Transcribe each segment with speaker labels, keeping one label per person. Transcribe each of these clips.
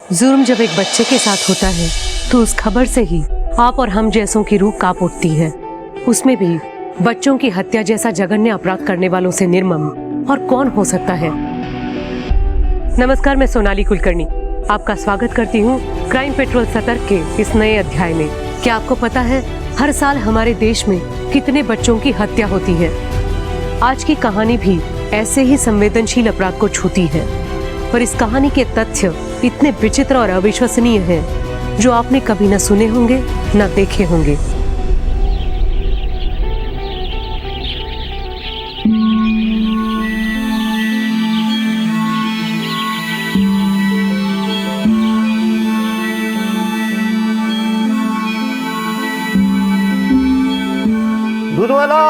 Speaker 1: जुर्म जब एक बच्चे के साथ होता है तो उस खबर से ही आप और हम जैसों की रूह कांप उठती है। उसमें भी बच्चों की हत्या जैसा जघन्य अपराध करने वालों से निर्मम और कौन हो सकता है। नमस्कार, मैं सोनाली कुलकर्णी आपका स्वागत करती हूँ क्राइम पेट्रोल सतर्क के इस नए अध्याय में। क्या आपको पता है हर साल हमारे देश में कितने बच्चों की हत्या होती है? आज की कहानी भी ऐसे ही संवेदनशील अपराध को छूती है, पर इस कहानी के तथ्य इतने विचित्र और अविश्वसनीय हैं जो आपने कभी न सुने होंगे न देखे होंगे।
Speaker 2: दूध वाला,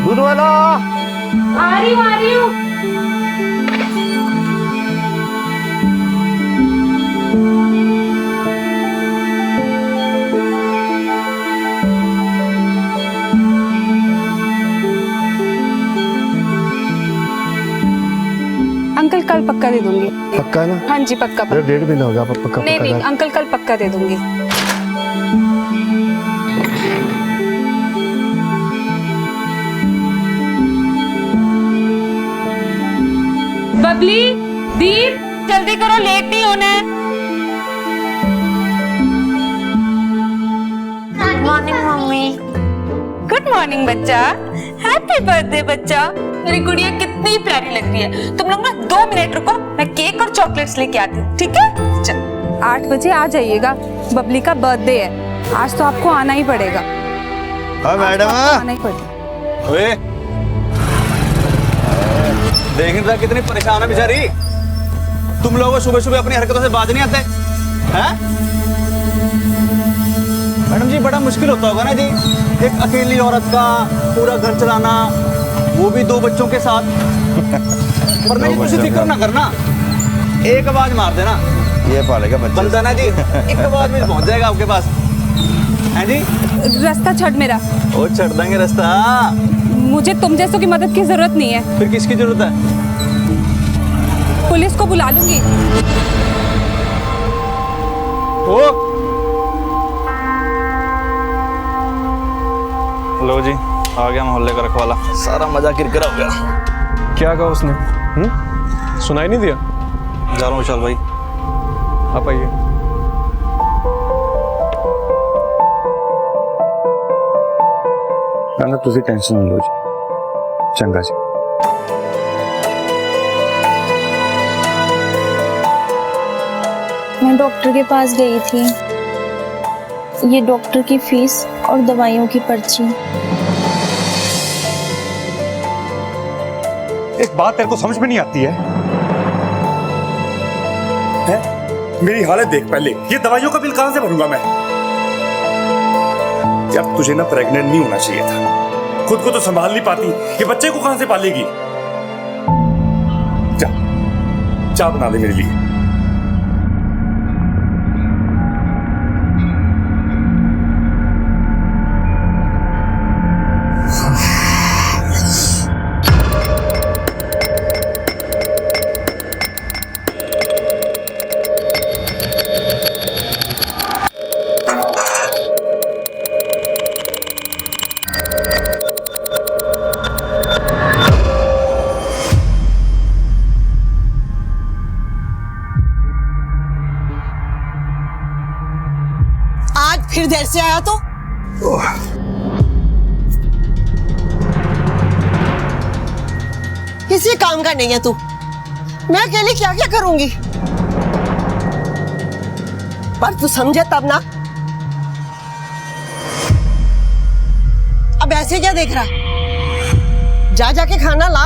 Speaker 2: दूध वाला।
Speaker 3: आ रही हूँ। अंकल कल पक्का दे दूंगी।
Speaker 2: पक्का ना?
Speaker 3: हाँ जी पक्का।
Speaker 2: डेढ़ महीना हो गया पक्का।
Speaker 3: नहीं अंकल कल पक्का दे दूंगी। बबली, दीप, जल्दी करो, लेट नहीं होना है।
Speaker 4: Good morning mummy.
Speaker 3: Good morning बच्चा। हैप्पी बर्थडे बच्चा। मेरी गुड़िया कितनी प्यारी लग रही है। तुम लोग ना 2 मिनट रुको, मैं केक और चॉकलेट्स लेके आती हूँ, ठीक है? चल 8 बजे आ जाइएगा, बबली का बर्थडे है। आज तो आपको आना ही पड़ेगा।
Speaker 2: हाँ मैडम,
Speaker 3: आना ही पड़ेगा।
Speaker 5: ओए, देख रहा कितनी परेशान है बेचारी। तुम लोगों सुबह सुबह अपनी हरकतों से बाज नहीं आते हैं? मैडम जी बड़ा मुश्किल होता होगा ना जी, एक अकेली औरत का पूरा घर चलाना, वो भी 2 बच्चों के साथ। पर नहीं, कुछ फिक्र ना करना, एक आवाज मार देना,
Speaker 2: ये पालेगा बच्चा।
Speaker 5: बनता ना जी, एक आवाज में पहुंच जाएगा आपके पास, हैं जी?
Speaker 3: रास्ता छड़ मेरा।
Speaker 5: ओ छड़ देंगे रास्ता।
Speaker 3: मुझे तुम जैसों की मदद की जरूरत नहीं है।
Speaker 5: फिर किसकी जरूरत है?
Speaker 3: पुलिस को बुला लूंगी।
Speaker 5: ओ लो जी, आ गया मोहल्ले का रखवाला। सारा मजा किरकिरा हो गया।
Speaker 6: क्या कहा उसने? सुनाई नहीं दिया?
Speaker 5: जा रहा हूँ विशाल भाई।
Speaker 6: आप आइए।
Speaker 2: ना तुझे टेंशन नहीं लो जी, चंगा जी।
Speaker 4: मैं डॉक्टर के पास गई थी। ये डॉक्टर की फीस और दवाइयों की पर्ची।
Speaker 7: एक बात तेरे को समझ में नहीं आती है? मेरी हालत देख पहले, ये दवाइयों का बिल कहां से भरूंगा मैं? जब तुझे ना प्रेग्नेंट नहीं होना चाहिए था, खुद को तो संभाल नहीं पाती, ये बच्चे को कहां से पालेगी? चाय बना दे मेरे लिए।
Speaker 8: फिर देर से आया तो किसी काम का नहीं है तू। मैं अकेले क्या क्या करूंगी? पर तू समझे तब ना। अब ऐसे क्या देख रहा? जा जाके खाना ला।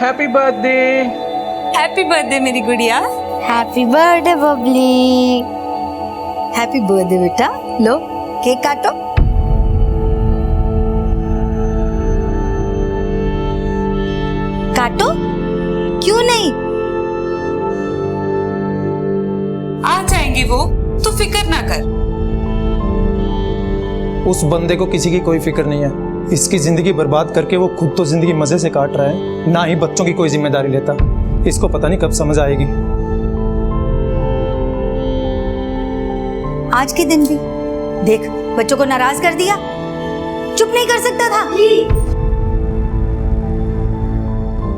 Speaker 9: Happy birthday.
Speaker 3: हैप्पी बर्थडे मेरी गुड़िया।
Speaker 4: हैप्पी बर्थडे बबली।
Speaker 8: हैप्पी बर्थडे बेटा, लो केक काटो।
Speaker 4: काटो, क्यों नहीं?
Speaker 3: आ जाएंगे वो, तो फिक्र ना कर।
Speaker 9: उस बंदे को किसी की कोई फिक्र नहीं है। इसकी जिंदगी बर्बाद करके वो खुद तो जिंदगी मजे से काट रहा है, ना ही बच्चों की कोई जिम्मेदारी लेता। इसको पता नहीं कब समझ आएगी।
Speaker 10: आज के दिन भी देख बच्चों को नाराज कर दिया। चुप नहीं कर सकता था।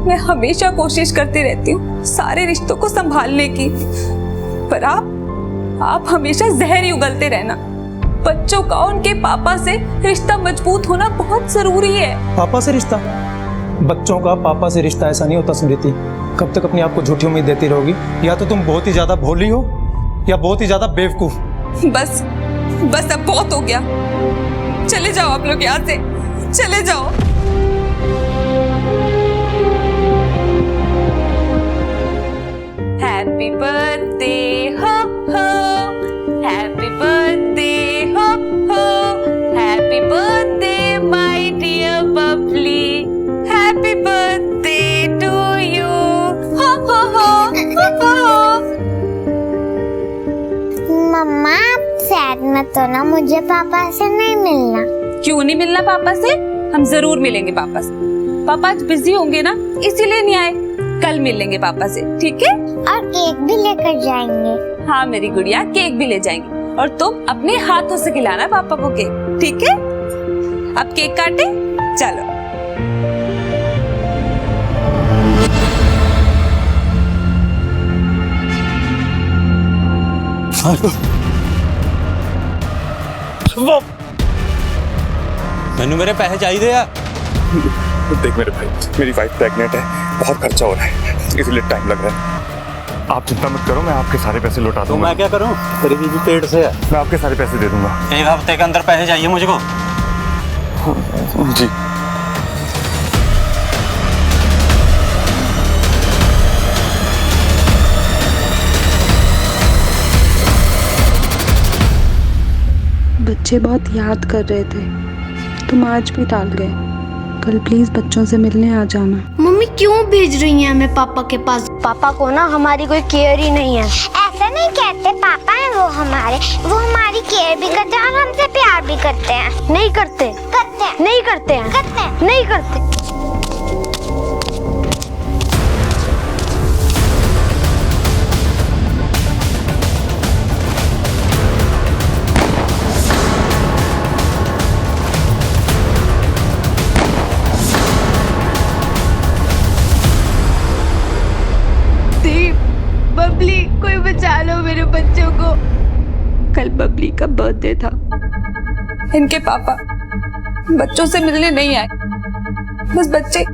Speaker 3: मैं हमेशा कोशिश करती रहती हूँ सारे रिश्तों को संभालने की, पर आप हमेशा जहर ही उगलते रहना। बच्चों का उनके पापा से रिश्ता मजबूत होना बहुत जरूरी है।
Speaker 9: पापा से रिश्ता? बच्चों का पापा से रिश्ता ऐसा नहीं होता स्मृति। कब तक अपने आप को झूठी उम्मीद देती रहोगी? या तो तुम बहुत ही ज्यादा भोली हो या बहुत ही ज्यादा बेवकूफ।
Speaker 3: बस अब बहुत हो गया। चले जाओ आप लोग यहाँ से, चले जाओ। हैप्पी बर्थडे हो, हैप्पी बर्थडे हो, happy birthday my dear Babli, happy birthday to you.
Speaker 11: Mama sad मत हो ना, मुझे पापा से नहीं मिलना।
Speaker 3: क्यों नहीं मिलना पापा से? हम जरूर मिलेंगे पापा से। पापा आज बिजी होंगे ना, इसीलिए नहीं आए। कल मिल लेंगे पापा से, ठीक है?
Speaker 11: और केक भी लेकर जाएंगे।
Speaker 3: हाँ मेरी गुड़िया, केक भी ले जाएंगे और तुम अपने हाथों से खिलाना पापा को केक, ठीक है? अब केक काटे, चलो।
Speaker 5: मैनू मेरे पैसे चाहिए आ।
Speaker 7: देख मेरे भाई, मेरी वाइफ प्रेग्नेंट है, बहुत खर्चा हो रहा है, इसलिए टाइम लग रहा है। आप चिंता मत करो, मैं आपके सारे पैसे लौटा दूंगा।
Speaker 5: मैं क्या करूं? तेरी बीवी पेट से है।
Speaker 7: मैं आपके सारे पैसे दे दूंगा।
Speaker 5: एक हफ्ते के अंदर पैसे चाहिए मुझको।
Speaker 7: जी।
Speaker 12: बच्चे बहुत याद कर रहे थे, तुम आज भी टाल गए। कल प्लीज बच्चों से मिलने आ जाना।
Speaker 11: मम्मी क्यों भेज रही हैं हमें पापा के पास? पापा को ना हमारी कोई केयर ही नहीं है। ऐसा नहीं कहते, पापा है वो हमारी केयर भी करते हैं और हमसे प्यार भी करते हैं। नहीं करते, करते हैं। नहीं करते हैं, करते हैं। नहीं करते।
Speaker 4: बबली, कोई बचा लो मेरे बच्चों को। कल बबली का बर्थडे था।
Speaker 3: इनके पापा बच्चों से मिलने नहीं आए, बस बच्चे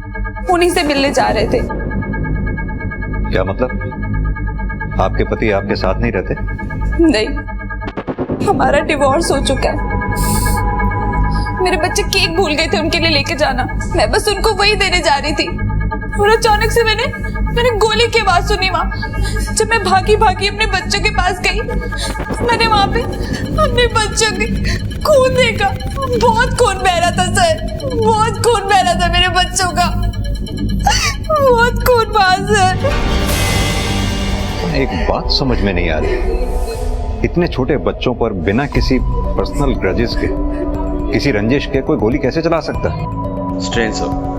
Speaker 3: उन्हीं से मिलने जा रहे थे।
Speaker 2: क्या मतलब? आपके पति आपके साथ नहीं रहते?
Speaker 3: नहीं, हमारा डिवोर्स हो चुका है। मेरे बच्चे केक भूल गए थे उनके लिए लेके जाना, मैं बस उनको वही देने जा रही थी और अचानक से मैंने गोली की आवाज सुनी। वहां जब मैं भागी अपने बच्चों के पास गई, मैंने वहां पे अपने बच्चों के खून देखा। बहुत खून बह रहा था सर, बहुत खून बह रहा था मेरे बच्चों का, बहुत खून बहा सर।
Speaker 2: एक बात समझ में नहीं आ रही, इतने छोटे बच्चों पर बिना किसी पर्सनल ग्रजेस के, किसी रंजिश के कोई गोली कैसे चला सकता है?
Speaker 5: Strain sir.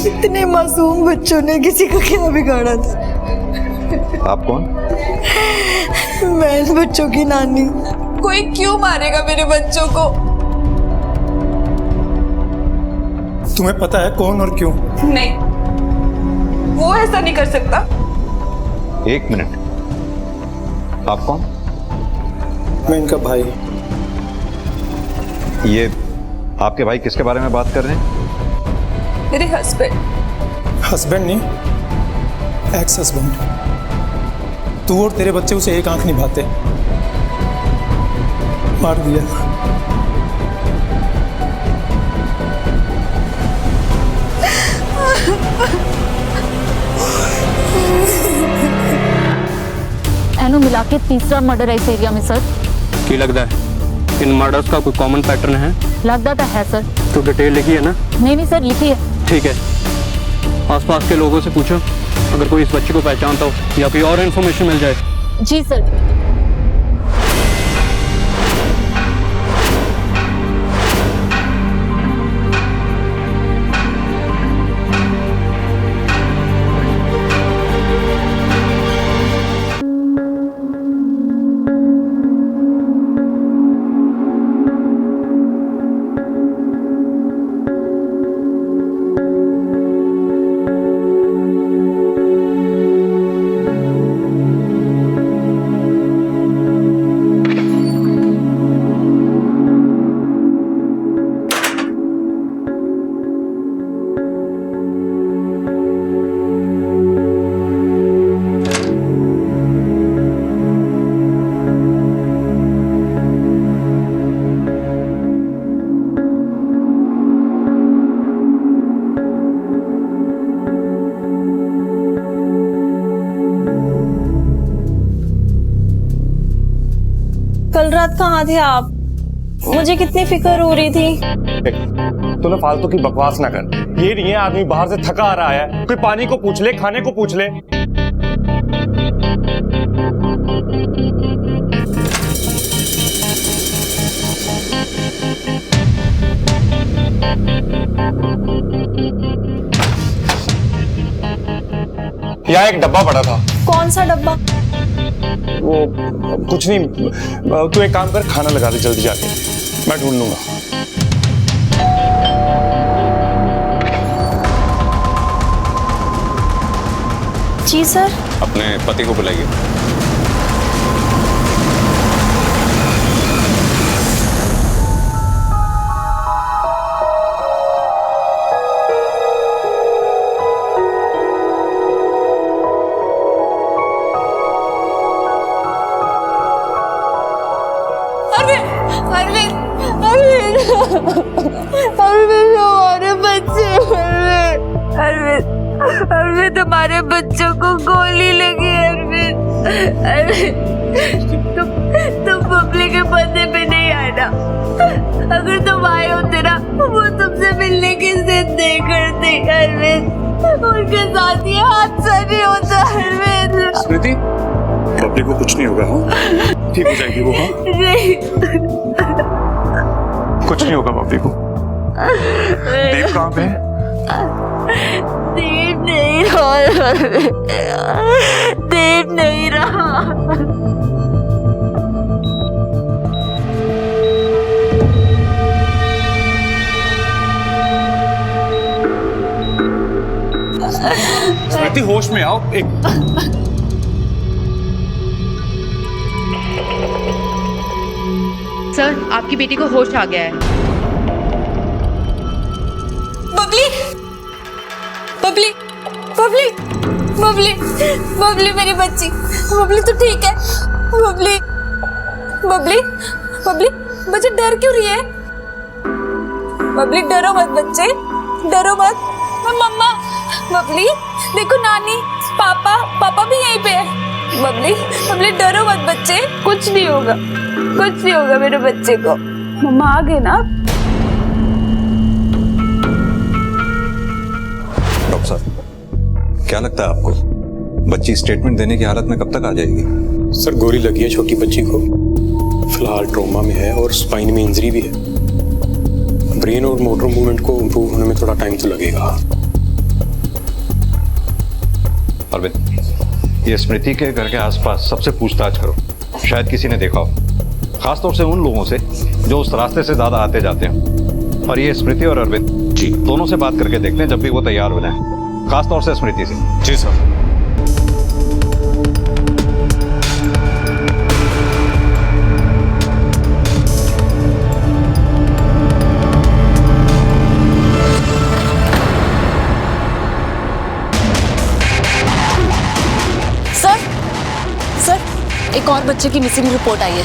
Speaker 8: इतने मासूम बच्चों ने किसी का क्या बिगाड़ा था?
Speaker 2: आप कौन?
Speaker 8: मैं इन बच्चों की नानी।
Speaker 3: कोई क्यों मारेगा मेरे बच्चों को?
Speaker 9: तुम्हें पता है कौन और क्यों?
Speaker 3: नहीं, वो ऐसा नहीं कर सकता।
Speaker 2: एक मिनट, आप कौन?
Speaker 9: मैं इनका भाई।
Speaker 2: ये आपके भाई किसके बारे में बात कर रहे हैं?
Speaker 3: मेरे हस्बैंड।
Speaker 9: हस्बैंड नहीं, एक्स हस्बैंड। तू और तेरे बच्चे उसे एक आंख निभाते, मार दिया।
Speaker 13: ਨੂੰ ਮਿਲਾ ਕੇ ਤੀਸਰਾ ਮਰਡਰ ਹੈ ਇਸ ਏਰੀਆ में सर।
Speaker 6: ਕੀ ਲੱਗਦਾ ਹੈ इन मर्डर्स का कोई कॉमन पैटर्न है?
Speaker 13: लगता तो है सर।
Speaker 6: तो डिटेल लिखी है ना?
Speaker 13: नहीं सर लिखी है।
Speaker 6: ठीक है, आसपास के लोगों से पूछो, अगर कोई इस बच्चे को पहचानता हो या कोई और इन्फॉर्मेशन मिल जाए।
Speaker 13: जी सर।
Speaker 4: कल रात कहाँ थे आप? मुझे कितनी फिक्र हो रही थी।
Speaker 7: तूने फालतू की बकवास ना कर। ये नहीं है आदमी बाहर से थका आ रहा है, कोई पानी को पूछ ले, खाने को पूछ ले। यहाँ एक डब्बा पड़ा था।
Speaker 4: कौन सा डब्बा?
Speaker 7: वो कुछ नहीं, तू एक काम कर, खाना लगा दे जल्दी जाके, मैं ढूंढ लूंगा।
Speaker 4: जी सर।
Speaker 2: अपने पति को बुलाइए।
Speaker 3: हमारे बच्चे, अरविंद तुम्हारे बच्चों को गोली लगी। तुम बबली के पर्दे पे नहीं आना। अगर तुम आए होते ना, वो तुमसे मिलने की जिद नहीं करते अरविंद। उनके साथ ये हादसा नहीं होता अरविंद।
Speaker 7: स्मृति, बबली को कुछ नहीं होगा। हाँ ठीक हो जाएगी वो।
Speaker 3: नहीं,
Speaker 7: कुछ नहीं होगा बबली को। देव कहाँ पे?
Speaker 3: देव नहीं रहा, देव नहीं रहा।
Speaker 7: स्मृति होश में आओ। एक
Speaker 14: सर, आपकी बेटी को होश आ गया है।
Speaker 3: बबली, बबली, बबली, बबली, बबली मेरी बच्ची, बबली तू ठीक है? बबली, बबली, बबली, बच्चे डर क्यों रही है? बबली डरो मत बच्चे, डरो मत। मम्मा, बबली देखो नानी, पापा, पापा भी यहीं पे है। बबली, बबली डरो मत बच्चे, कुछ नहीं होगा, कुछ नहीं होगा मेरे बच्चे को। मम्मा आ गए ना?
Speaker 2: डॉक्टर साहब, क्या लगता है आपको बच्ची स्टेटमेंट देने की हालत में कब तक आ जाएगी?
Speaker 6: सर, गोली लगी है छोटी बच्ची को, फिलहाल ट्रॉमा में है और स्पाइन में इंजरी भी है। ब्रेन और मोटर मूवमेंट को इम्प्रूव होने में थोड़ा टाइम तो लगेगा।
Speaker 2: अरविंद, ये स्मृति के घर के आसपास सबसे पूछताछ करो, शायद किसी ने देखा हो, खासतौर से उन लोगों से जो उस रास्ते से ज्यादा आते जाते हैं। और ये स्मृति और अरविंद जी दोनों से बात करके देखते हैं जब भी वो तैयार हो जाए, खासतौर से स्मृति से।
Speaker 7: जी सर।
Speaker 3: एक और बच्चे की मिसिंग रिपोर्ट आई है।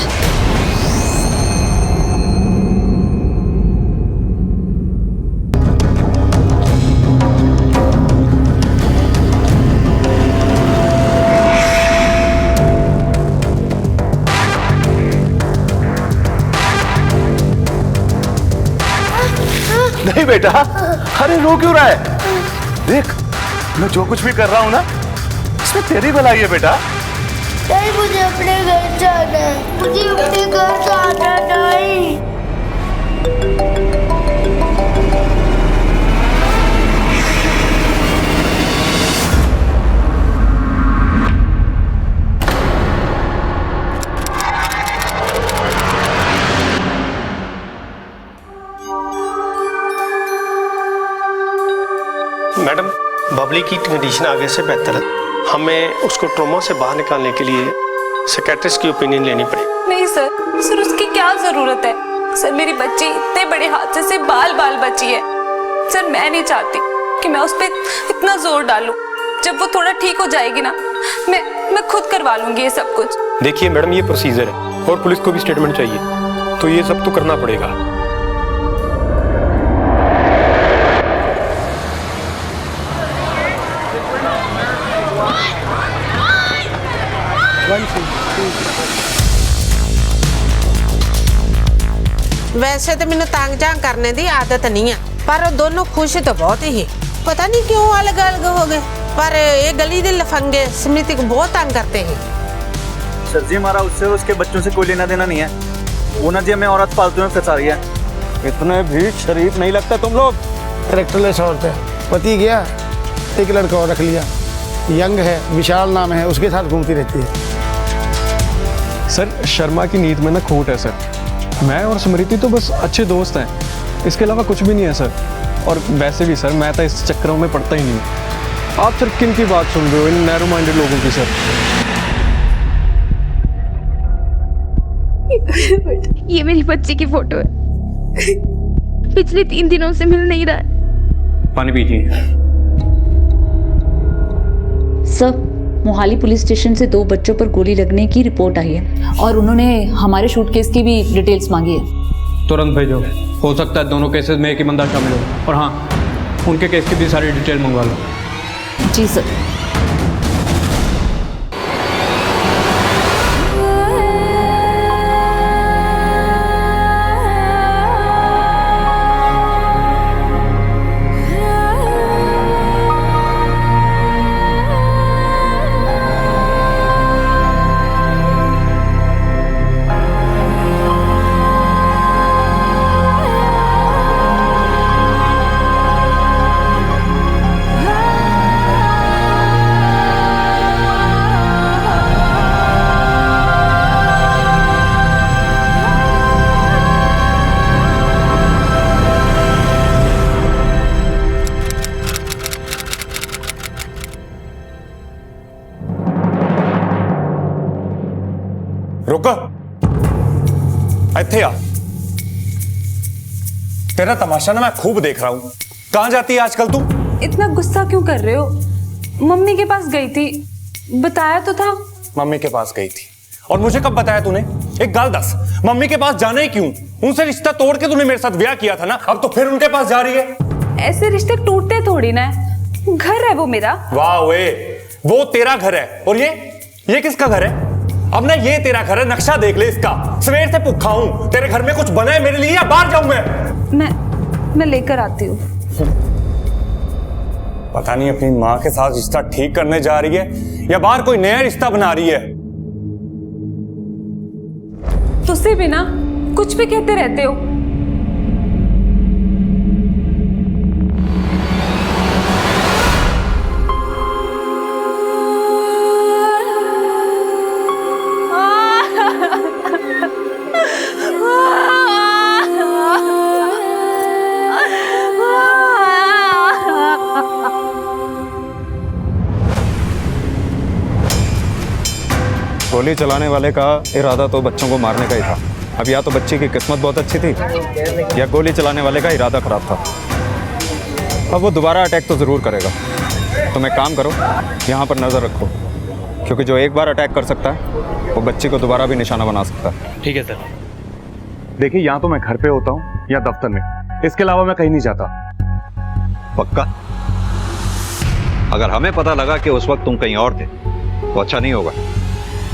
Speaker 7: नहीं बेटा, अरे रो क्यों रहा है? देख, मैं जो कुछ भी कर रहा हूँ ना, इसमें तेरी भलाई है बेटा।
Speaker 11: नहीं, मुझे अपने घर जाना है, मुझे अपने घर जाना नहीं।
Speaker 15: मैडम, बबली की कंडीशन आगे से बेहतर है। हमें उसको ट्रॉमा से बाहर निकालने के लिए साइकियाट्रिस्ट की ओपिनियन लेनी पड़ेगी।
Speaker 3: नहीं सर उसकी क्या जरूरत है? सर मेरी बच्ची इतने बड़े हादसे से बाल बाल बची है। सर मैं नहीं चाहती कि मैं उस पर इतना जोर डालूं। जब वो थोड़ा ठीक हो जाएगी ना, मैं खुद करवा लूंगी ये सब कुछ।
Speaker 6: देखिए मैडम, ये प्रोसीजर है और पुलिस को भी स्टेटमेंट चाहिए, तो ये सब तो करना पड़ेगा।
Speaker 8: वैसे तो मैंने तंग जांग करने की आदत नहीं है, पर वो दोनों खुश तो बहुत ही। पता नहीं क्यों अलग अलग हो गए, पर ये गली के लफंगे स्मृति को बहुत तंग करते हैं।
Speaker 5: सर जी, हमारा उससे उसके बच्चों से कोई लेना देना नहीं है। वो ना जी हमें औरत फालतू में फंसा रही है।
Speaker 16: इतने भी शरीफ नहीं लगता तुम लोग। कैरेक्टरलेस औरत है, पति गया, एक लड़का और रख लिया, यंग है, विशाल नाम है, उसके साथ घूमती रहती है।
Speaker 17: सर शर्मा की नीयत में ना खोट है सर। मैं और स्मृति तो बस अच्छे दोस्त हैं, इसके अलावा कुछ भी नहीं है सर। और वैसे भी सर मैं तो इस चक्करों में पड़ता ही नहीं। आप सर किन की बात सुन रहे हो? इन नैरो माइंडेड लोगों की सर।
Speaker 12: ये मेरी बच्ची की फोटो है, पिछले 3 दिनों से मिल नहीं रहा है।
Speaker 6: पानी पीजिए।
Speaker 13: सर मोहाली पुलिस स्टेशन से 2 बच्चों पर गोली लगने की रिपोर्ट आई है और उन्होंने हमारे शूट केस की भी डिटेल्स मांगी है।
Speaker 17: तुरंत भेजो। हो सकता है दोनों केसेस में एक ही बंदा शामिल हो। और हाँ, उनके केस की भी सारी डिटेल मंगवा लो।
Speaker 13: जी सर।
Speaker 6: रुको, इत्थे आ। तेरा तमाशा ना मैं खूब देख रहा हूं। कहां जाती है आजकल तू?
Speaker 3: इतना गुस्सा क्यों कर रहे हो? मम्मी के पास गई थी, बताया तो था।
Speaker 6: मम्मी के पास गई थी और मुझे कब बताया तूने? एक गाल दस, मम्मी के पास जाना ही क्यों? उनसे रिश्ता तोड़ के तूने मेरे साथ ब्याह किया था ना, अब तो फिर उनके पास जा रही है।
Speaker 3: ऐसे रिश्ते टूटते थोड़ी ना है, घर है वो मेरा।
Speaker 6: वाह वे, वो तेरा घर है और ये किसका घर है? अब ना ये तेरा घर है, नक्शा देख ले इसका। सवेर से भूखा हूं, तेरे घर में कुछ बना है मेरे लिए या बाहर जाऊं
Speaker 3: मैं लेकर आती हूँ।
Speaker 6: पता नहीं अपनी माँ के साथ रिश्ता ठीक करने जा रही है या बाहर कोई नया रिश्ता बना रही है।
Speaker 3: तुझसे भी ना कुछ भी कहते रहते हो।
Speaker 2: गोली चलाने वाले का इरादा तो बच्चों को मारने का ही था। अब या तो बच्ची की किस्मत बहुत अच्छी थी या गोली चलाने वाले का इरादा खराब था। अब वो दोबारा अटैक तो ज़रूर करेगा। तुम एक काम करो, यहाँ पर नज़र रखो, क्योंकि जो एक बार अटैक कर सकता है वो बच्ची को दोबारा भी निशाना बना सकता है।
Speaker 7: ठीक है सर। देखिए, यहाँ तो मैं घर पे होता हूँ या दफ्तर में, इसके अलावा मैं कहीं नहीं जाता।
Speaker 2: पक्का? अगर हमें पता लगा कि उस वक्त तुम कहीं और थे तो अच्छा नहीं होगा।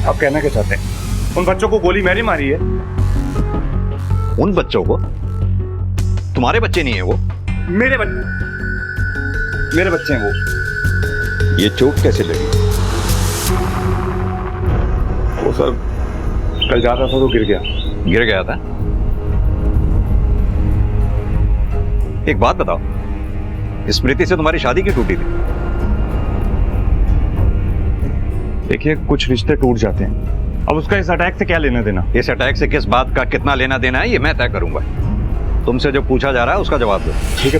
Speaker 7: आप कहना क्या चाहते हैं? उन बच्चों को गोली मैंने मारी है।
Speaker 2: उन बच्चों को? तुम्हारे बच्चे नहीं है वो?
Speaker 7: मेरे बच्चे हैं वो।
Speaker 2: ये चोट कैसे लगी?
Speaker 7: वो सर कल जा रहा था तो गिर गया
Speaker 2: था। एक बात बताओ, स्मृति से तुम्हारी शादी क्यों टूटी थी?
Speaker 7: देखिए, कुछ रिश्ते टूट जाते हैं, अब उसका इस अटैक से क्या लेना देना?
Speaker 2: इस अटैक से किस बात का कितना लेना देना है ये मैं तय करूंगा। तुमसे जो पूछा जा रहा है उसका जवाब दो।
Speaker 7: ठीक है,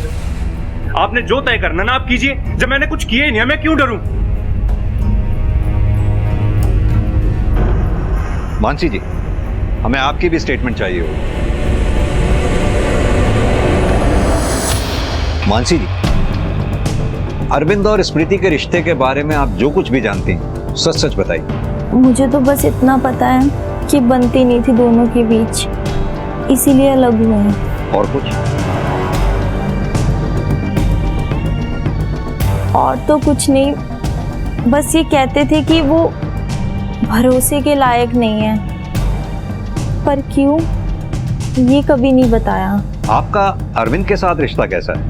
Speaker 7: आपने जो तय करना ना आप कीजिए। जब मैंने कुछ किया ही नहीं, मैं क्यों डरूं?
Speaker 2: मानसी जी, हमें आपकी भी स्टेटमेंट चाहिए होगी। मानसी जी, अरविंद और स्मृति के रिश्ते के बारे में आप जो कुछ भी जानती हैं सच सच बताइए।
Speaker 4: मुझे तो बस इतना पता है कि बनती नहीं थी दोनों के बीच, इसीलिए अलग हुए हैं।
Speaker 2: और कुछ?
Speaker 4: और तो कुछ नहीं, बस ये कहते थे कि वो भरोसे के लायक नहीं है, पर क्यों ये कभी नहीं बताया।
Speaker 2: आपका अरविंद के साथ रिश्ता कैसा है?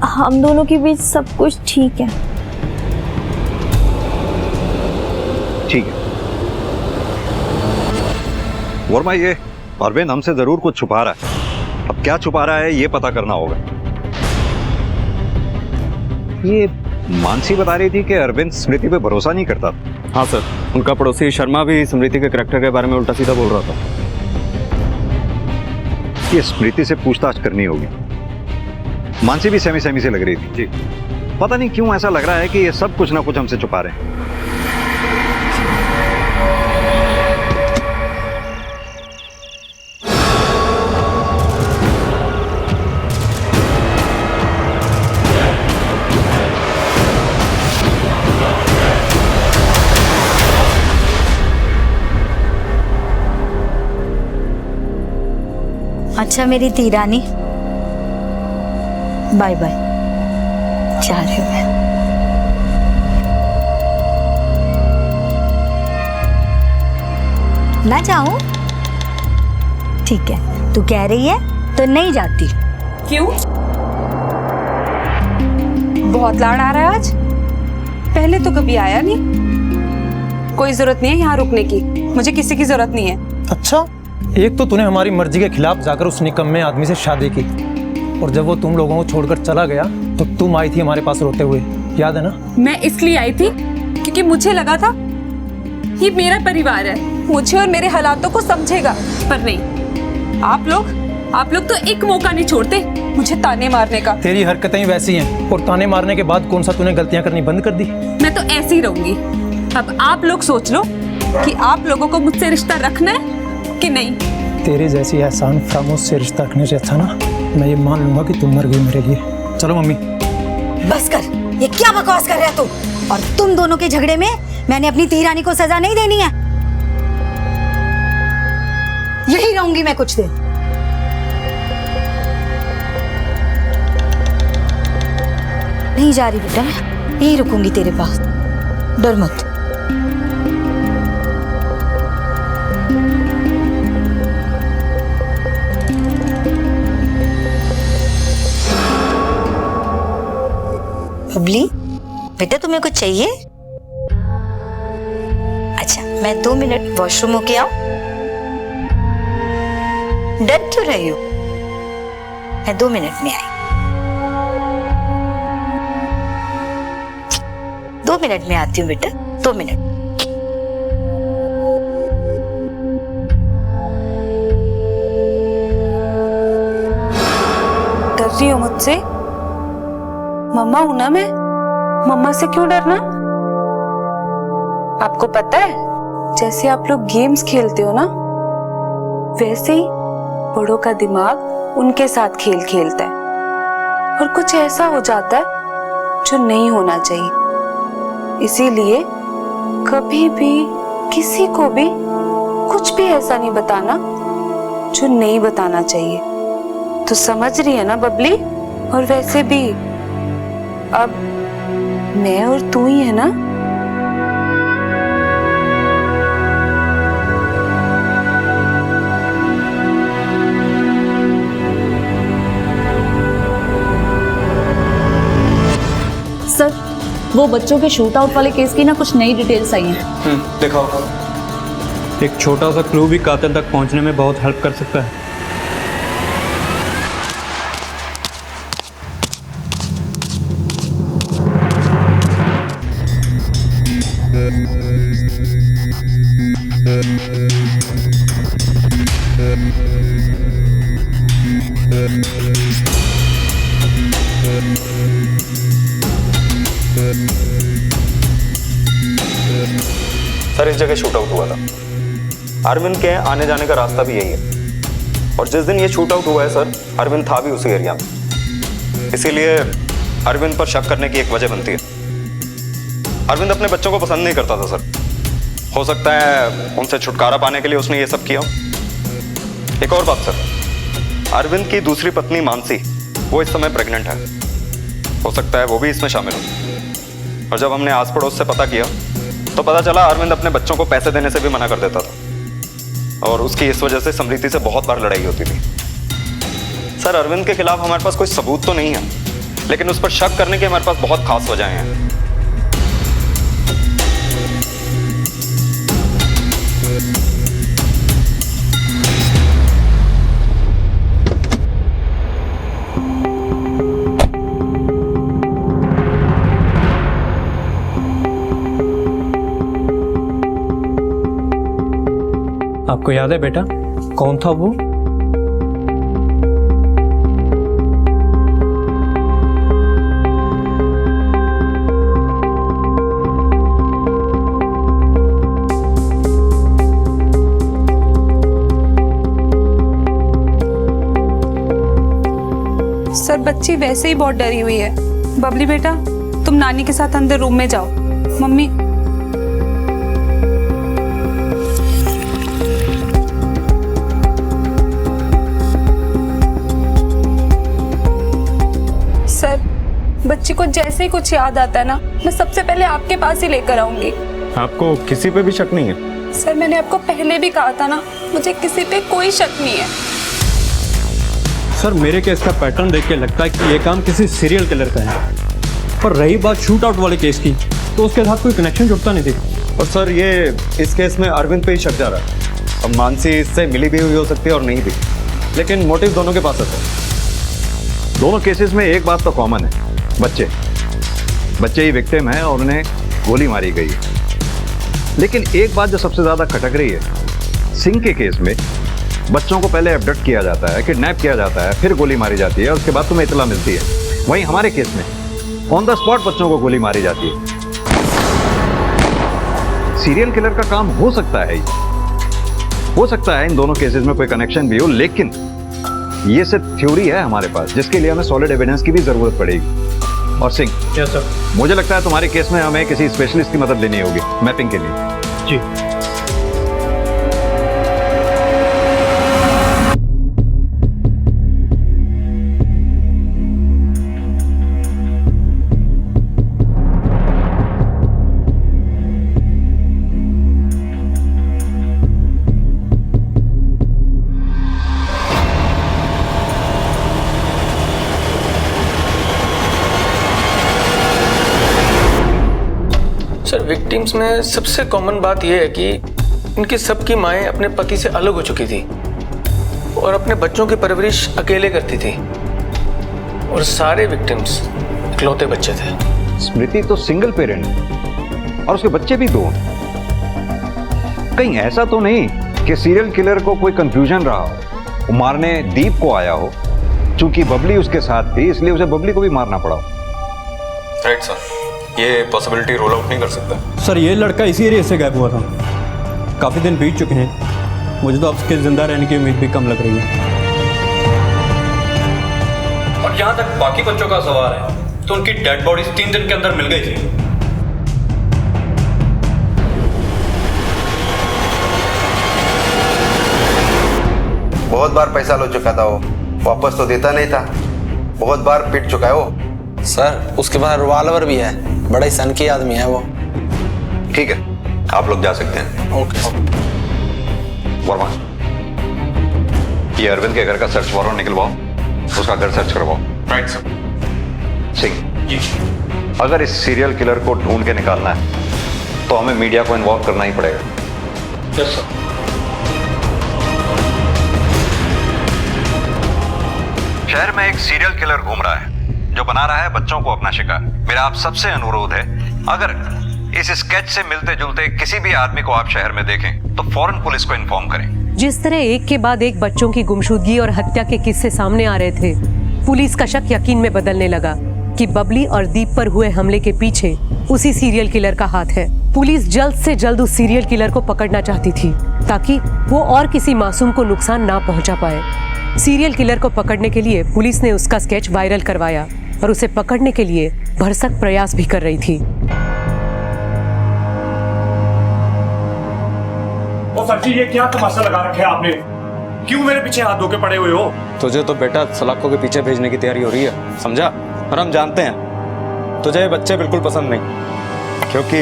Speaker 4: हम दोनों के बीच सब कुछ ठीक है।
Speaker 2: ठीक है। वर्मा, ये अरविंद हमसे जरूर कुछ छुपा रहा है। अब क्या छुपा रहा है ये पता करना होगा। ये मानसी बता रही थी कि अरविंद स्मृति पे भरोसा नहीं करता।
Speaker 5: हाँ सर, उनका पड़ोसी शर्मा भी स्मृति के करैक्टर के बारे में उल्टा सीधा बोल रहा था।
Speaker 2: ये स्मृति से पूछताछ करनी होगी। मानसी भी सेमी से लग रही थी जी। पता नहीं क्यों ऐसा लग रहा है कि ये सब कुछ ना कुछ हमसे छुपा रहे हैं।
Speaker 10: अच्छा मेरी तीरानी, बाय बाय, जा रही हूँ मैं। ना जाऊं? ठीक है, तू कह रही है तो नहीं जाती।
Speaker 3: क्यों? बहुत लाड़ आ रहा है आज? पहले तो कभी आया नहीं। कोई जरूरत नहीं है यहाँ रुकने की, मुझे किसी की जरूरत नहीं है।
Speaker 9: अच्छा, एक तो तूने हमारी मर्जी के खिलाफ जाकर उस निकम्मे आदमी से शादी की, और जब वो तुम लोगों को छोड़कर चला गया तो तुम आई थी हमारे पास रोते हुए, याद है ना? मैं
Speaker 3: इसलिए आई थी क्योंकि मुझे लगा था ये मेरा परिवार है, मुझे और मेरे हालातों को समझेगा। पर नहीं, आप लोग तो एक मौका नहीं छोड़ते मुझे ताने मारने का।
Speaker 9: तेरी हरकतें वैसी हैं, और ताने मारने के बाद कौन सा तूने गलतियां करनी बंद कर दी?
Speaker 3: मैं तो ऐसी ही रहूंगी। अब आप लोग सोच लो कि आप लोगों को मुझसे रिश्ता रखना है कि नहीं।
Speaker 9: तेरे जैसी एहसान फरामोश से रिश्ता रखने से अच्छा ना मैं ये मान लूंगा कि तुम मर गई मेरे लिए। चलो मम्मी।
Speaker 10: बस कर, ये क्या बकवास कर रहे हो तू? और तुम दोनों के झगड़े में मैंने अपनी तीरानी को सजा नहीं देनी है। यही रहूंगी मैं कुछ दिन। नहीं जा रही बेटा, मैं यही रुकूंगी तेरे पास, डर मत। बबली बेटा, तुम्हें कुछ चाहिए? अच्छा, मैं 2 मिनट वॉशरूम होके आऊं? डर क्यों रही हो? मैं 2 मिनट में आई। 2 मिनट में आती हूँ बेटा, 2 मिनट।
Speaker 3: डर रही हो मुझसे? मम्मा हूं ना मैं, मम्मा से क्यों डरना? आपको पता है, जैसे आप लोग गेम्स खेलते हो ना, वैसे ही बड़ों का दिमाग उनके साथ खेल खेलता है, और कुछ ऐसा हो जाता है जो नहीं होना चाहिए। इसीलिए कभी भी किसी को भी कुछ भी ऐसा नहीं बताना जो नहीं बताना चाहिए। तो समझ रही है ना बबली? और वैसे भी अब मैं और तू ही है ना?
Speaker 13: वो बच्चों के शूट आउट वाले केस की ना कुछ नई डिटेल्स आई हैं।
Speaker 17: दिखाओ। एक छोटा सा क्लू भी कातिल तक पहुंचने में बहुत हेल्प कर सकता है।
Speaker 2: सर इस जगह शूट आउट हुआ था। अरविंद के आने जाने का रास्ता भी यही है और जिस दिन ये शूट आउट हुआ है सर, अरविंद था भी उसी एरिया में, इसीलिए अरविंद पर शक करने की एक वजह बनती है। अरविंद अपने बच्चों को पसंद नहीं करता था सर, हो सकता है उनसे छुटकारा पाने के लिए उसने ये सब किया। एक और बात सर, अरविंद की दूसरी पत्नी मानसी वो इस समय प्रेग्नेंट है, हो सकता है वो भी इसमें शामिल हो। और जब हमने आस पड़ोस से पता किया तो पता चला अरविंद अपने बच्चों को पैसे देने से भी मना कर देता था और उसकी इस वजह से समृति से बहुत बार लड़ाई होती थी। सर अरविंद के खिलाफ हमारे पास कोई सबूत तो नहीं है, लेकिन उस पर शक करने की हमारे पास बहुत खास वजहें हैं।
Speaker 17: आपको याद है बेटा कौन था वो?
Speaker 3: सर बच्ची वैसे ही बहुत डरी हुई है। बबली बेटा तुम नानी के साथ अंदर रूम में जाओ। मम्मी सर बच्ची को जैसे ही कुछ याद आता है ना, मैं सबसे पहले आपके पास ही लेकर आऊंगी।
Speaker 2: आपको किसी पे भी शक नहीं है?
Speaker 3: सर मैंने आपको पहले भी कहा था ना, मुझे किसी पे कोई शक नहीं है।
Speaker 17: सर मेरे केस का पैटर्न देख के लगता है कि ये काम किसी सीरियल किलर का है। पर रही बात शूट आउट वाले केस की, तो उसके साथ कोई कनेक्शन जुड़ता नहीं थी।
Speaker 2: और सर ये इस केस में अरविंद पे ही शक जा रहा है। अब मानसी इससे मिली भी हुई हो सकती है और नहीं भी, लेकिन मोटिव दोनों के पास है। दोनों केसेस में एक बात तो कॉमन है, बच्चे ही विक्टिम है और उन्हें गोली मारी गई है। लेकिन एक बात जो सबसे ज्यादा खटक रही है, सिंह के केस में बच्चों को पहले एब्डक्ट किया जाता है, किडनैप किया जाता है, फिर गोली मारी जाती है और उसके बाद तुम्हें इतला मिलती है। वहीं हमारे केस में ऑन द स्पॉट बच्चों को गोली मारी जाती है। सीरियल किलर का काम हो सकता है, हो सकता है इन दोनों केसेस में कोई कनेक्शन भी हो, लेकिन ये सिर्फ थ्योरी है हमारे पास, जिसके लिए हमें सॉलिड एविडेंस की भी जरूरत पड़ेगी। और सिंह,
Speaker 17: यस सर,
Speaker 2: मुझे लगता है तुम्हारे केस में हमें किसी स्पेशलिस्ट की मदद लेनी होगी मैपिंग के लिए।
Speaker 17: जी
Speaker 15: सर विक्टिम्स में सबसे कॉमन बात यह है कि इनकी सबकी माएँ अपने पति से अलग हो चुकी थी और अपने बच्चों की परवरिश अकेले करती थी और सारे विक्टिम्स इकलौते बच्चे थे।
Speaker 2: स्मृति तो सिंगल पेरेंट है और उसके बच्चे भी दो। कहीं ऐसा तो नहीं कि सीरियल किलर को कोई कंफ्यूजन रहा हो, वो मारने दीप को आया हो, चूंकि बबली उसके साथ थी इसलिए उसे बबली को भी मारना पड़ा।
Speaker 6: राइट सर, ये पॉसिबिलिटी रोल आउट नहीं कर सकता।
Speaker 17: सर ये लड़का इसी एरिया से गायब हुआ था, काफ़ी दिन बीत चुके हैं। मुझे तो अब उसके जिंदा रहने की उम्मीद भी कम लग रही है।
Speaker 18: और जहाँ तक बाकी बच्चों का सवाल है, तो उनकी डेड बॉडीज 3 दिन के अंदर मिल गई थी।
Speaker 19: बहुत बार पैसा लो चुका था वो, वापस तो देता नहीं था। बहुत बार पिट चुका है वो।
Speaker 20: सर उसके पास रिवॉल्वर भी है, बड़ा ही सनकी आदमी है वो।
Speaker 2: ठीक है, आप लोग जा सकते हैं।
Speaker 20: ओके।
Speaker 2: वर्मा, ये अरविंद के घर का सर्च वारंट निकलवाओ, उसका घर सर्च करवाओ।
Speaker 18: Right sir.
Speaker 2: सिंह, अगर इस सीरियल किलर को ढूंढ के निकालना है तो हमें मीडिया को इन्वॉल्व करना ही पड़ेगा।
Speaker 18: Yes sir.
Speaker 2: शहर में एक सीरियल किलर घूम रहा है जो बना रहा है बच्चों को अपना शिकार। मेरा आप सबसे अनुरोध है, अगर इस स्केच से मिलते जुलते किसी भी आदमी को आप शहर में देखें तो फौरन पुलिस को इन्फॉर्म करें।
Speaker 1: जिस तरह एक के बाद एक बच्चों की गुमशुदगी और हत्या के किस्से सामने आ रहे थे, पुलिस का शक यकीन में बदलने लगा कि बबली और दीप पर हुए हमले के पीछे उसी सीरियल किलर का हाथ है। पुलिस जल्द से जल्द उस सीरियल किलर को पकड़ना चाहती थी ताकि वो और किसी मासूम को नुकसान ना पहुंचा पाए। सीरियल किलर को पकड़ने के लिए पुलिस ने उसका स्केच वायरल करवाया और उसे पकड़ने के लिए भरसक प्रयास भी कर रही थी।
Speaker 7: ओ सर जी, ये क्या तमाशा लगा रखे आपने? क्यों मेरे पीछे हाथ धो के पड़े हुए हो?
Speaker 6: तुझे तो बेटा सलाखों के पीछे भेजने की तैयारी हो रही है, समझा? और हम जानते हैं तुझे ये बच्चे बिल्कुल पसंद नहीं, क्योंकि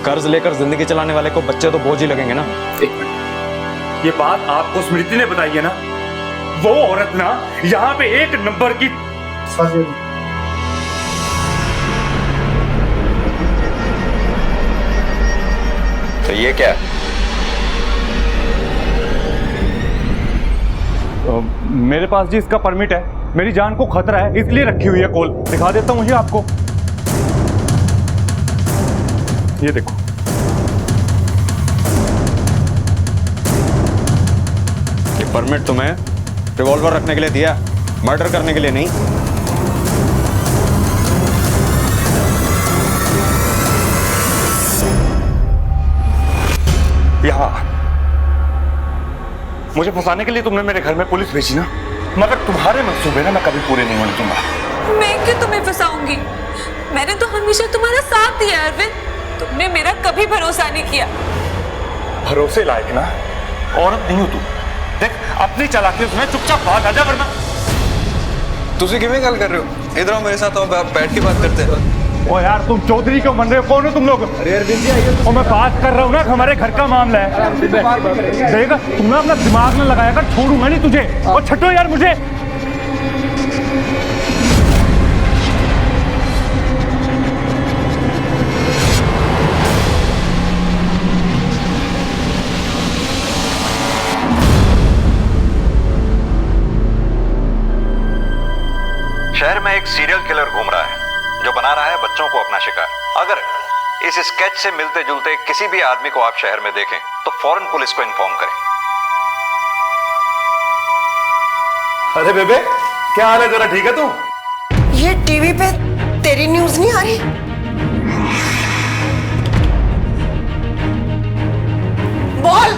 Speaker 6: कर्ज लेकर जिंदगी चलाने वाले को बच्चे तो बोझ ही लगेंगे ना।
Speaker 7: एक मिनट, ये बात आपको स्मृति ने बताई है ना? वो औरत ना यहाँ पे एक नंबर की
Speaker 2: तो ये क्या है?
Speaker 7: मेरे पास जी इसका परमिट है, मेरी जान को खतरा है इसलिए रखी हुई है कॉल। दिखा देता हूँ ये आपको, ये देखो।
Speaker 6: ये परमिट तुम्हें रिवॉल्वर रखने के लिए दिया, मर्डर करने के लिए नहीं।
Speaker 7: यहाँ मुझे फंसाने के लिए तुमने मेरे घर में पुलिस भेजी ना, मगर तुम्हारे मंसूबे ना मैं कभी पूरे नहीं होने दूंगा।
Speaker 3: मैं क्यों तुम्हें फंसाऊंगी? मैंने तो हमेशा तुम्हारा साथ दिया अरविंद, तुमने मेरा कभी भरोसा नहीं किया।
Speaker 7: भरोसे लायक ना औरत नहीं हो तू। देख अपनी चालाकी में चुपचाप भाग आजा, वरना।
Speaker 20: तुझे किਵੇਂ ਗੱਲ कर रहे हो? इधर आओ मेरे साथ, आओ बैठ के बात करते हैं।
Speaker 7: ओ यार तुम चौधरी क्यों बन रहे हो? कौन हो तुम लोग? अरे अरविंद जी आइए। और मैं बात कर रहा हूँ ना, हमारे घर का मामला है। देखा तुम ना अपना दिमाग में लगाया कर, छोड़ूंगा नहीं तुझे। और छठो यार मुझे।
Speaker 2: शहर में एक सीरियल किलर घूम रहा है जो बना रहा है बच्चों को अपना शिकार। अगर इस स्केच से मिलते जुलते किसी भी आदमी को आप शहर में देखें तो फौरन पुलिस को इन्फॉर्म करें।
Speaker 7: अरे बेबे, क्या हाल है? जरा ठीक है तू?
Speaker 8: ये टीवी पे तेरी न्यूज नहीं आ रही? बोल,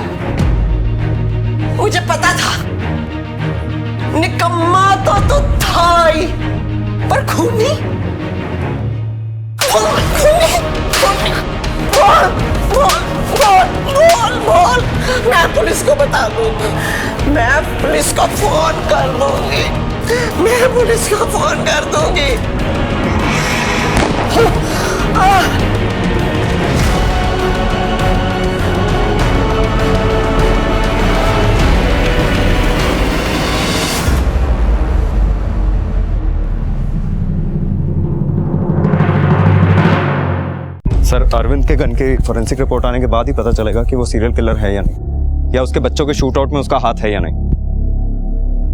Speaker 8: मुझे पता था। निकम्मा तो तू था ही, पर खूनी? बोल, मैं पुलिस को बता दूंगी, मैं पुलिस को फोन कर दूंगी, मैं पुलिस को फोन कर दूंगी।
Speaker 6: सर, अरविंद के गन की फोरेंसिक रिपोर्ट आने के बाद ही पता चलेगा कि वो सीरियल किलर है या नहीं, या उसके बच्चों के शूट आउट में उसका हाथ है या नहीं।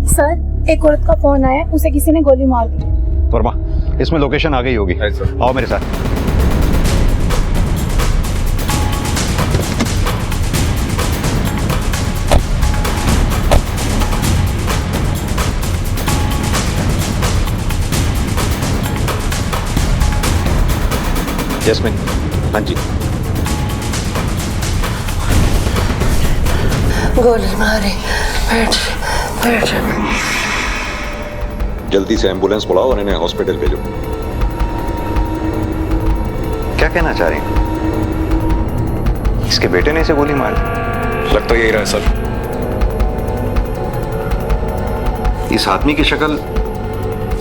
Speaker 12: सर, एक औरत का फोन आया, उसे किसी ने गोली मार दी।
Speaker 2: वर्मा, इसमें लोकेशन आ गई होगी। आओ मेरे साथ। जैस्मिन, हाँ जी।
Speaker 8: गोली मारी, बैठ।
Speaker 2: जल्दी से एम्बुलेंस बुलाओ और इन्हें हॉस्पिटल भेजो। क्या कहना चाह रही हैं? इसके बेटे ने इसे गोली मार दी?
Speaker 6: लग तो यही रहा है सर।
Speaker 2: इस आदमी की शक्ल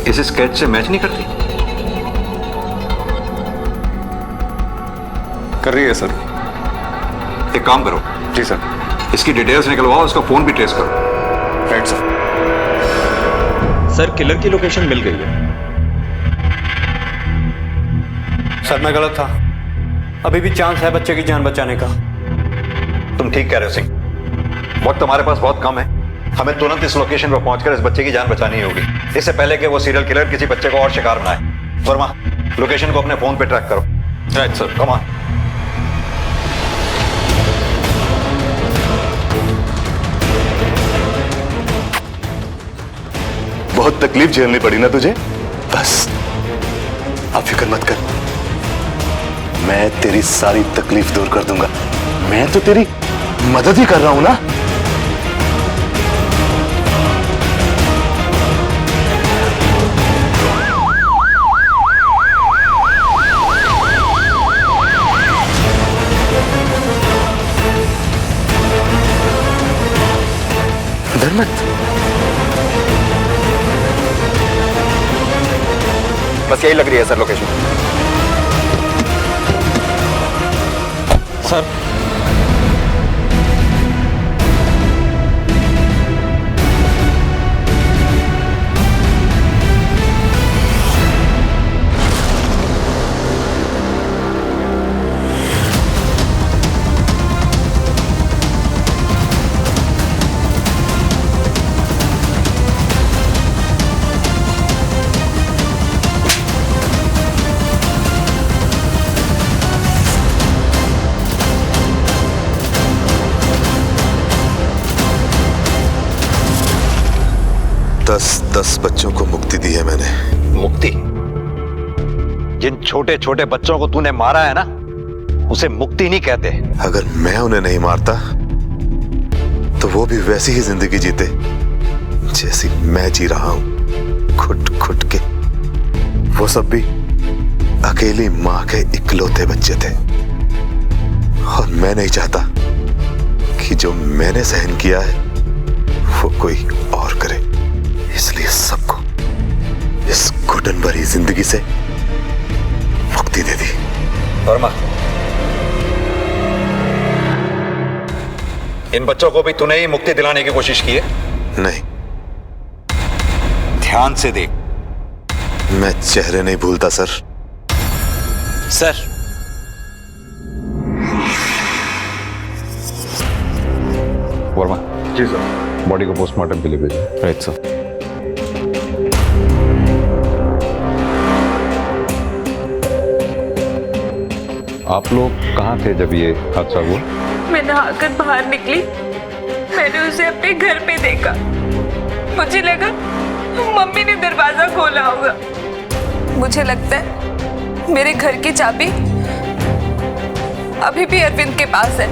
Speaker 2: इस स्केच से मैच नहीं करती?
Speaker 6: कर रही है सर।
Speaker 2: एक काम करो।
Speaker 6: जी सर।
Speaker 2: इसकी डिटेल्स निकलवाओ, इसका फोन भी ट्रेस करो।
Speaker 6: Right sir.
Speaker 18: सर, किलर की लोकेशन मिल गई है। सर मैं गलत था, अभी भी चांस है बच्चे की जान बचाने का।
Speaker 2: तुम ठीक कह रहे हो सिंह, वक्त हमारे पास बहुत कम है। हमें तुरंत इस लोकेशन पर पहुंचकर इस बच्चे की जान बचानी होगी, इससे पहले कि वो सीरियल किलर किसी बच्चे को और शिकार बनाए। वर्मा, लोकेशन को अपने फोन पे ट्रैक करो।
Speaker 18: Right sir.
Speaker 2: Come on.
Speaker 21: बहुत तकलीफ झेलनी पड़ी ना तुझे? बस अब फिक्र मत कर, मैं तेरी सारी तकलीफ दूर कर दूंगा। मैं तो तेरी मदद ही कर रहा हूं ना। धर्मत,
Speaker 6: बस यही लग रही है सर लोकेशन। सर
Speaker 21: दस बच्चों को मुक्ति दी है मैंने।
Speaker 2: मुक्ति? जिन छोटे छोटे बच्चों को तूने मारा है ना, उसे मुक्ति नहीं कहते।
Speaker 21: अगर मैं उन्हें नहीं मारता तो वो भी वैसी ही जिंदगी जीते जैसी मैं जी रहा हूं, खुट खुट के। वो सब भी अकेली मां के इकलौते बच्चे थे, और मैं नहीं चाहता कि जो मैंने सहन किया है वो कोई और करे। इसलिए सबको इस घुटन भरी जिंदगी से मुक्ति दे दी।
Speaker 2: वर्मा, इन बच्चों को भी तूने ही मुक्ति दिलाने की कोशिश की है?
Speaker 21: नहीं।
Speaker 2: ध्यान से देख।
Speaker 21: मैं चेहरे नहीं भूलता सर।
Speaker 6: सर
Speaker 2: वर्मा। जी सर। बॉडी को पोस्टमार्टम के लिए भेजें।
Speaker 6: Right sir.
Speaker 2: आप लोग कहाँ थे जब ये हादसा हुआ?
Speaker 3: मैं नहाकर बाहर निकली, मैंने उसे अपने घर पे देखा। मुझे लगा मम्मी ने दरवाजा खोला होगा। मुझे लगता है मेरे घर की चाबी अभी भी अरविंद के पास है।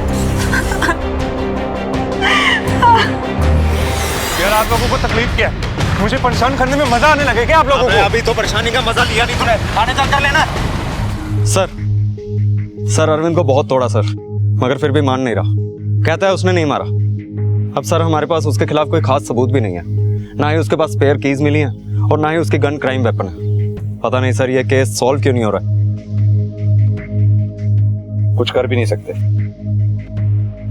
Speaker 7: यार आप लोगों को तकलीफ क्या है? मुझे परेशान करने में मजा आने लगे क्या आप लोगों को?
Speaker 6: अभी तो परेशानी का मजा लिया नहीं तूने, थाने चल कर लेना। सर अरविंद को बहुत तोड़ा सर, मगर फिर भी मान नहीं रहा। कहता है उसने नहीं मारा। अब सर हमारे पास उसके खिलाफ कोई खास सबूत भी नहीं है, ना ही उसके पास स्पेयर कीज मिली हैं और ना ही उसकी गन क्राइम वेपन है। पता नहीं सर ये केस सॉल्व क्यों नहीं हो रहा है।
Speaker 2: कुछ कर भी नहीं सकते,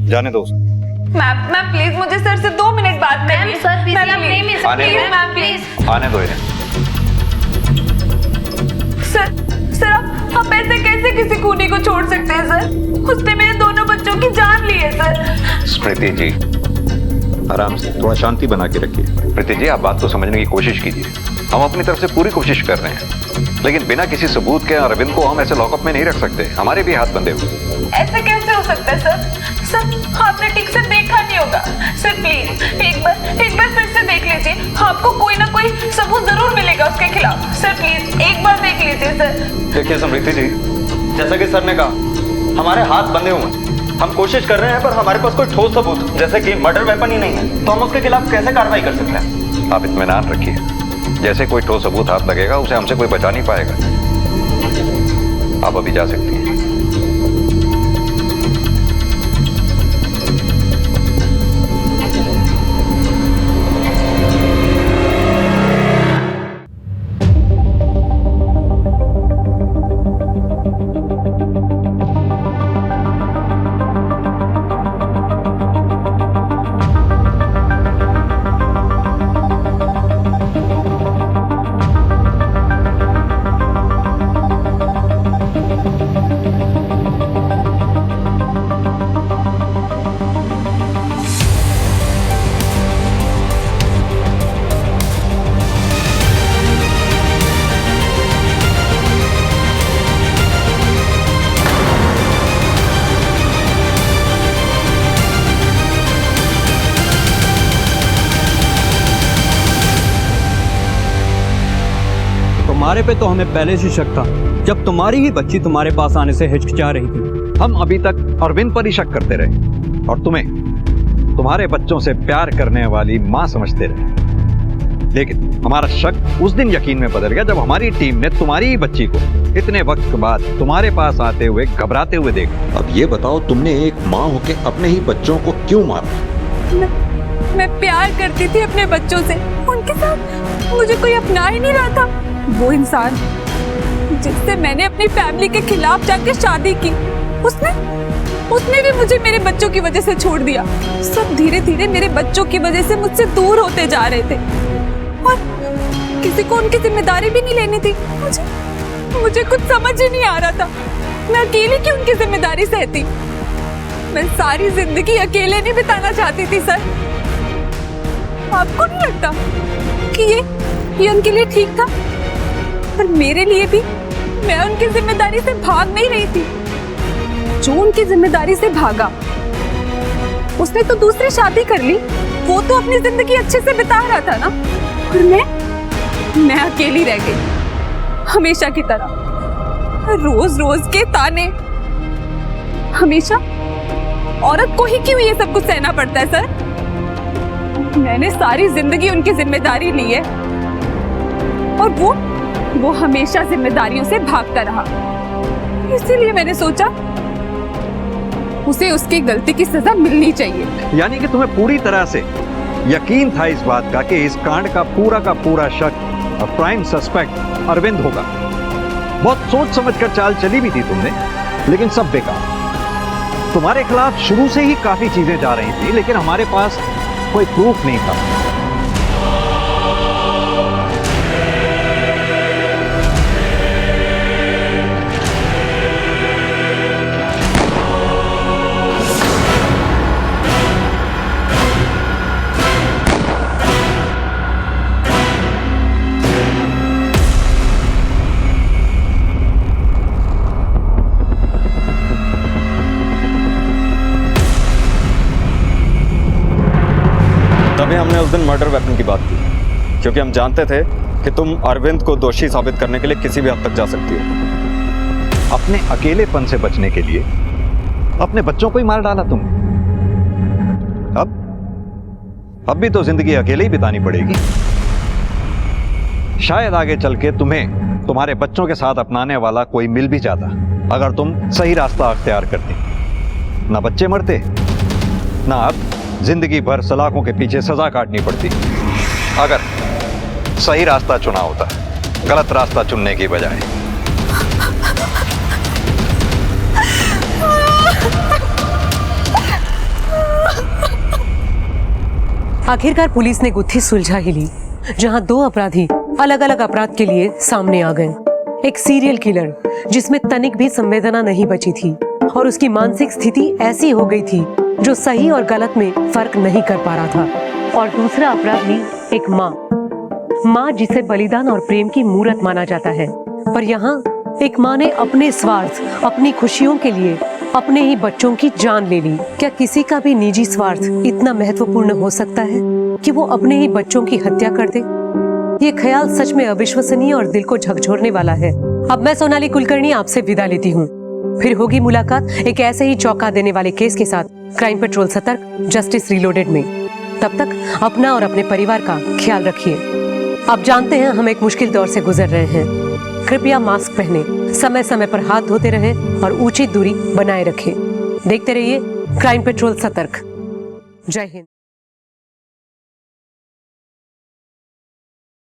Speaker 2: जाने दो।
Speaker 3: मैम प्लीज मुझे सर से 2 मिनट बात करनी है। सर प्लीज मैम प्लीज
Speaker 2: आने दो इन्हें।
Speaker 3: सर आप ऐसे कैसे किसी खूनी को छोड़ सकते हैं सर? उसने मेरे दोनों बच्चों की जान ली है सर।
Speaker 2: स्मृति जी, आराम से, थोड़ा शांति बना के रखिए। स्मृति जी, आप बात को समझने की कोशिश कीजिए। हम अपनी तरफ से पूरी कोशिश कर रहे हैं, लेकिन बिना किसी सबूत के अरविंद को हम ऐसे लॉकअप में नहीं रख सकते। हमारे भी हाथ बंधे हुए।
Speaker 3: ऐसे कैसे हो सकता है सर आपने ठीक से देखा नहीं होगा। सर प्लीज एक बार फिर से देख लीजिए, आपको कोई ना कोई सबूत जरूर मिलेगा उसके खिलाफ। सर प्लीज एक बार देख लीजिए सर।
Speaker 6: देखिए समृति जी, जैसा कि सर ने कहा, हमारे हाथ बंधे हुए हैं। हम कोशिश कर रहे हैं, पर हमारे पास कोई ठोस सबूत जैसे कि मर्डर वेपन ही नहीं है, तो हम उसके खिलाफ कैसे कार्रवाई कर सकते हैं?
Speaker 2: आप इत्मीनान रखिए, जैसे कोई ठोस सबूत हाथ लगेगा उसे हमसे कोई बचा नहीं पाएगा। आप अभी जा सकती हैं।
Speaker 14: तुम्हारे पे तो हमें पहले से शक था, जब तुम्हारी ही बच्ची तुम्हारे पास आने से हिचकिचा रही थी।
Speaker 2: हम अभी तक अरविंद पर ही शक करते रहे और तुम्हें तुम्हारे बच्चों से प्यार करने वाली मां समझते रहे, लेकिन हमारा शक उस दिन यकीन में बदल गया जब हमारी टीम ने तुम्हारी ही बच्ची को इतने वक्त बाद तुम्हारे पास आते हुए घबराते हुए देखा।
Speaker 22: अब ये बताओ, तुमने एक माँ होके अपने ही बच्चों को क्यों मारा?
Speaker 3: मैं प्यार करती थी अपने बच्चों से, उनके साथ मुझे कोई अपना ही नहीं रहा था। वो इंसान जिससे मैंने अपनी फैमिली के खिलाफ जाके शादी की, उसने भी मुझे मेरे बच्चों की वजह से छोड़ दिया। सब धीरे धीरे मेरे बच्चों की वजह से मुझसे दूर होते जा रहे थे और किसी को उनकी जिम्मेदारी भी नहीं लेनी थी। मुझे कुछ समझ ही नहीं आ रहा था, मैं अकेली क्यों उनकी जिम्मेदारी सहती। मैं सारी जिंदगी अकेले नहीं बिताना चाहती थी सर। आपको नहीं लगता कि ये उनके लिए ठीक था? पर मेरे लिए भी, मैं उनकी जिम्मेदारी से भाग नहीं रही थी। जो उनकी जिम्मेदारी से भागा उसने तो दूसरी शादी कर ली, वो तो अपनी जिंदगी अच्छे से बिता रहा था ना, और मैं अकेली रह गई हमेशा की तरह। रोज रोज के ताने, हमेशा औरत को ही क्यों ये सब कुछ सहना पड़ता है सर? मैंने सारी जिंदगी उनकी जिम्मेदारी ली है और वो हमेशा जिम्मेदारियों से भागता रहा। इसीलिए मैंने सोचा उसे उसकी गलती की सजा मिलनी चाहिए।
Speaker 2: यानी कि तुम्हें पूरी तरह से यकीन था इस बात का कि इस कांड का पूरा शक और प्राइम सस्पेक्ट अरविंद होगा। बहुत सोच समझकर चाल चली भी थी तुमने, लेकिन सब बेकार। तुम्हारे खिलाफ शुरू से ही काफी चीजें जा रही थी, लेकिन हमारे पास कोई प्रूफ नहीं था।
Speaker 6: तभी हमने उस दिन मर्डर वेपन की बात की, क्योंकि हम जानते थे कि तुम अरविंद को दोषी साबित करने के लिए किसी भी हद तक जा सकती हो।
Speaker 2: अपने अकेलेपन से बचने के लिए अपने बच्चों को ही मार डाला तुम। अब भी तो जिंदगी अकेले ही बितानी पड़ेगी। शायद आगे चल के तुम्हें तुम्हारे बच्चों के साथ अपनाने वाला कोई मिल भी जाता, अगर तुम सही रास्ता अख्तियार करते। ना बच्चे मरते, ना अब जिंदगी भर सलाखों के पीछे सजा काटनी पड़ती। अगर सही रास्ता चुना होता, गलत रास्ता चुनने की बजाय।
Speaker 1: आखिरकार पुलिस ने गुत्थी सुलझा ही ली, जहां दो अपराधी अलग अलग अपराध के लिए सामने आ गए। एक सीरियल किलर जिसमें तनिक भी संवेदना नहीं बची थी और उसकी मानसिक स्थिति ऐसी हो गई थी जो सही और गलत में फर्क नहीं कर पा रहा था। और दूसरा अपराधी एक माँ जिसे बलिदान और प्रेम की मूरत माना जाता है। पर यहाँ एक माँ ने अपने स्वार्थ, अपनी खुशियों के लिए अपने ही बच्चों की जान ले ली। क्या किसी का भी निजी स्वार्थ इतना महत्वपूर्ण हो सकता है कि वो अपने ही बच्चों की हत्या कर दे? ये ख्याल सच में अविश्वसनीय और दिल को झकझोरने वाला है। अब मैं सोनाली कुलकर्णी आपसे विदा लेती हूँ। फिर होगी मुलाकात एक ऐसे ही चौंका देने वाले केस के साथ क्राइम पेट्रोल सतर्क, जस्टिस रीलोडेड में। तब तक अपना और अपने परिवार का ख्याल रखिए। आप जानते हैं हम एक मुश्किल दौर से गुजर रहे हैं। कृपया मास्क पहने, समय समय पर हाथ धोते रहें और उचित दूरी बनाए रखें। देखते रहिए क्राइम पेट्रोल सतर्क। जय हिंद।